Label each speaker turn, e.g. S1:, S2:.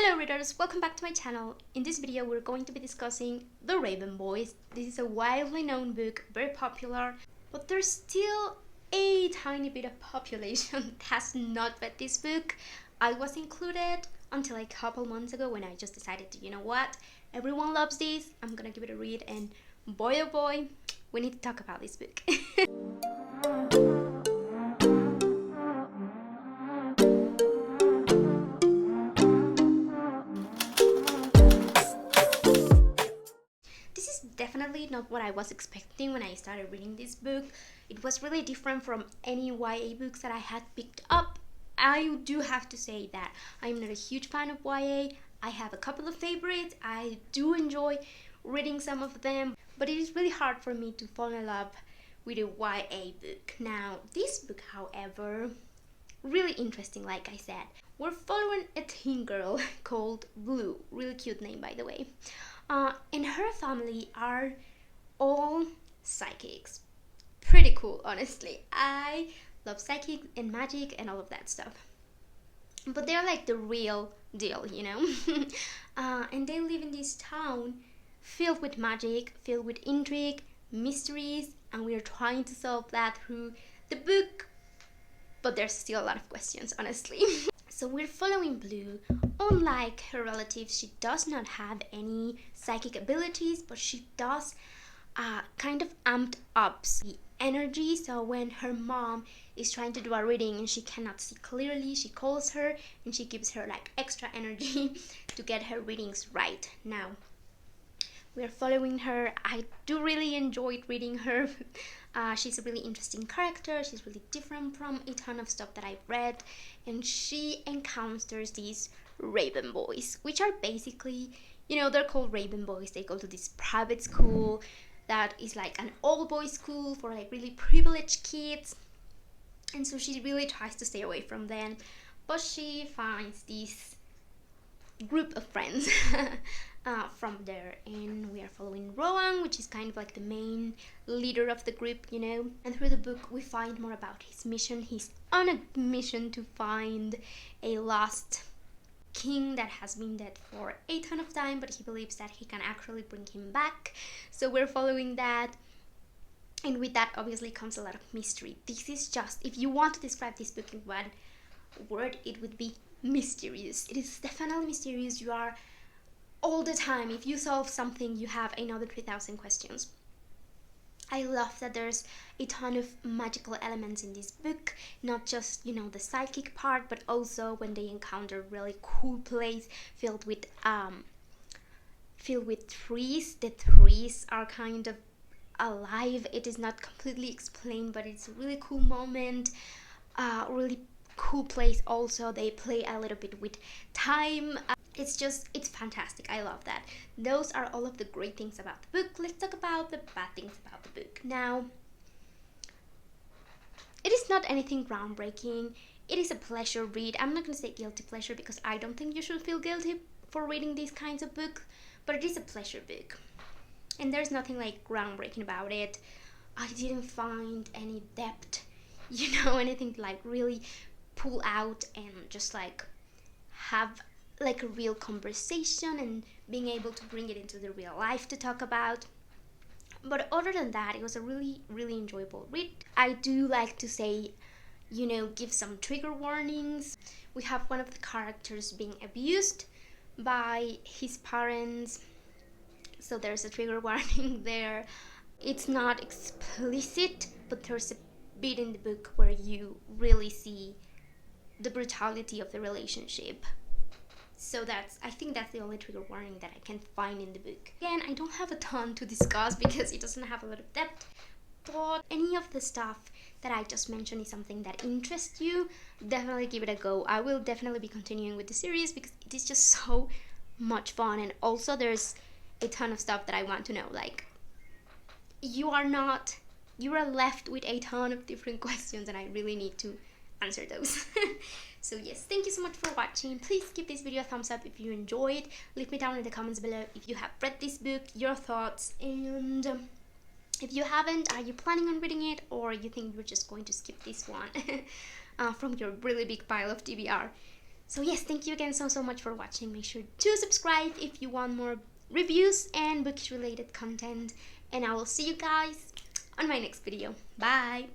S1: Hello readers, welcome back to my channel. In this video we're going to be discussing The Raven Boys. This is a widely known book, very popular, but there's still a tiny bit of population that has not read this book. I was included until a couple months ago when I just decided to, you know what, everyone loves this, I'm gonna give it a read, and boy oh boy, we need to talk about this book. Definitely not what I was expecting when I started reading this book. It was really different from any YA books that I had picked up. I do have to say that I'm not a huge fan of YA. I have a couple of favorites. I do enjoy reading some of them, but it is really hard for me to fall in love with a YA book. Now, this book, however, really interesting, like I said. We're following a teen girl called Blue. Really cute name, by the way. And her family are all psychics. Pretty cool, honestly. I love psychic and magic and all of that stuff. But they're like the real deal, you know? And they live in this town filled with magic, filled with intrigue, mysteries, and we're trying to solve that through the book. But there's still a lot of questions, honestly. So we're following Blue. Unlike her relatives, she does not have any psychic abilities, but she does kind of amped up the energy. So when her mom is trying to do a reading and she cannot see clearly, she calls her and she gives her like extra energy to get her readings right. Now, we're following her. I do really enjoy reading her. She's a really interesting character. She's really different from a ton of stuff that I've read, and she encounters these Raven Boys, which are basically, you know, they're called Raven Boys. They go to this private school that is like an all-boys school for like really privileged kids, and so she really tries to stay away from them, but she finds this group of friends from there, and we are following Rowan, which is kind of like the main leader of the group, you know. And through the book we find more about his mission. He's on a mission to find a lost king that has been dead for a ton of time, but he believes that he can actually bring him back. So we're following that, and with that obviously comes a lot of mystery. This is just, if you want to describe this book in one word, it would be mysterious. It is definitely mysterious. You are all the time, if you solve something, you have another 3,000 questions. I love that there's a ton of magical elements in this book, not just, you know, the psychic part, but also when they encounter a really cool place filled with trees. The trees are kind of alive. It is not completely explained, but it's a really cool moment. Really cool place also. They play a little bit with time. It's fantastic. I love that. Those are all of the great things about the book. Let's talk about the bad things about the book. Now, it is not anything groundbreaking. It is a pleasure read. I'm not going to say guilty pleasure because I don't think you should feel guilty for reading these kinds of books, but it is a pleasure book. And there's nothing like groundbreaking about it. I didn't find any depth, you know, anything to like really pull out and just like have like a real conversation and being able to bring it into the real life to talk about. But other than that, it was a really, really enjoyable read. I do like to say, you know, give some trigger warnings. We have one of the characters being abused by his parents, so there's a trigger warning there. It's not explicit, but there's a bit in the book where you really see the brutality of the relationship. So I think that's the only trigger warning that I can find in the book. Again, I don't have a ton to discuss because it doesn't have a lot of depth, but any of the stuff that I just mentioned is something that interests you, definitely give it a go. I will definitely be continuing with the series because it is just so much fun, and also there's a ton of stuff that I want to know. Like, you are left with a ton of different questions, and I really need to answer those. So yes, thank you so much for watching. Please give this video a thumbs up if you enjoyed. Leave me down in the comments below if you have read this book, your thoughts, and if you haven't, are you planning on reading it, or you think you're just going to skip this one from your really big pile of TBR? So yes, thank you again so much for watching. Make sure to subscribe if you want more reviews and books related content, and I will see you guys on my next video. Bye.